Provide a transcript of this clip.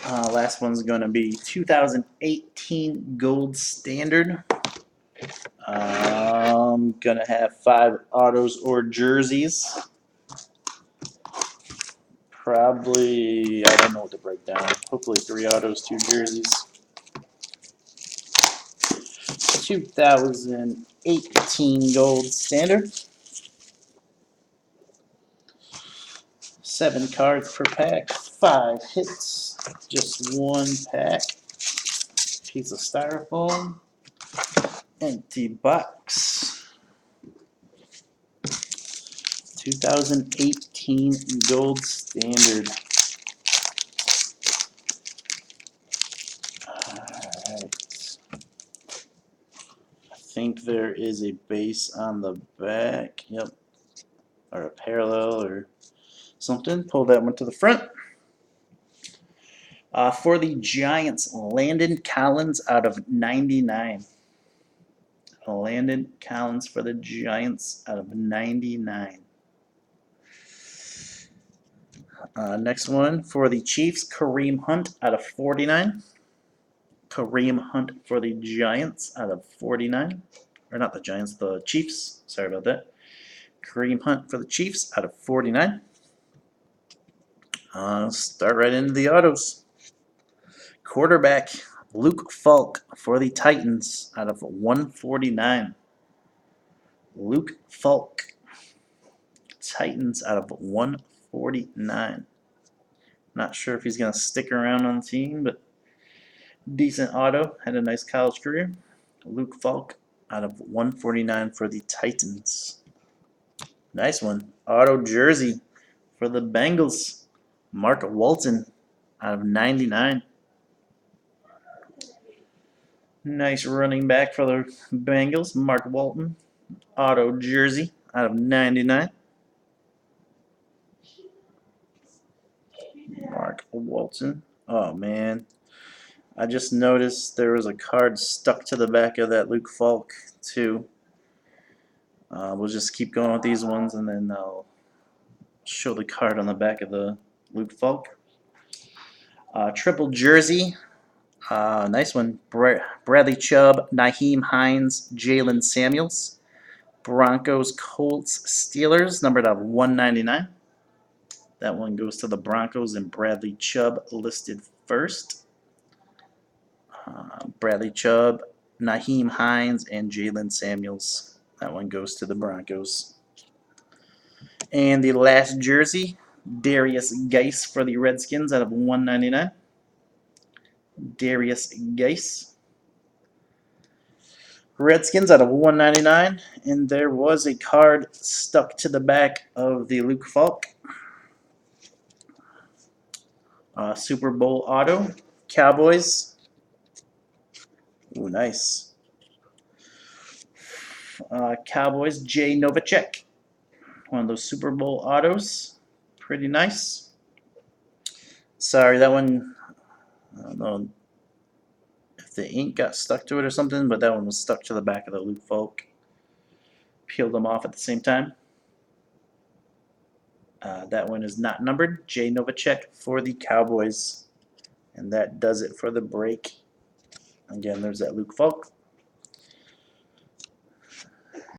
Last one's going to be 2018 Gold Standard. Gonna have 5 autos or jerseys. Probably, I don't know what to break down. Hopefully 3 autos, 2 jerseys. 2018 Gold Standard. 7 cards per pack, 5 hits, just 1 pack. Piece of styrofoam, empty box. 2018 Gold Standard. Alright. I think there is a base on the back. Yep. Or a parallel or something. Pull that one to the front. For the Giants, Landon Collins out of 99. Landon Collins for the Giants out of 99. Next one for the Chiefs, Kareem Hunt out of 49. Kareem Hunt for the Giants out of 49. Or not the Giants, the Chiefs. Sorry about that. Kareem Hunt for the Chiefs out of 49. Start right into the autos. Quarterback, Luke Falk for the Titans out of 149. Luke Falk. Titans out of 149. Not sure if he's going to stick around on the team, but decent auto. Had a nice college career. Luke Falk out of 149 for the Titans. Nice one. Auto jersey for the Bengals. Mark Walton out of 99. Nice running back for the Bengals. Mark Walton. Auto jersey out of 99. Mark Walton. Oh, man. I just noticed there was a card stuck to the back of that Luke Falk, too. We'll just keep going with these ones, and then I'll show the card on the back of the Luke Falk. Triple jersey. Nice one. Bradley Chubb, Nyheim Hines, Jalen Samuels. Broncos, Colts, Steelers, numbered out of 199. That one goes to the Broncos and Bradley Chubb listed first. Bradley Chubb, Nyheim Hines, and Jalen Samuels. That one goes to the Broncos. And the last jersey, Darius Geis for the Redskins out of 199. Darius Geis. Redskins out of 199. And there was a card stuck to the back of the Luke Falk. Super Bowl auto. Cowboys. Ooh, nice. Cowboys, Jay Novacek. One of those Super Bowl autos. Pretty nice. Sorry, that one, I don't know if the ink got stuck to it or something, but that one was stuck to the back of the Luke Falk. Peeled them off at the same time. That one is not numbered. Jay Novacek for the Cowboys. And that does it for the break. Again, there's that Luke Falk.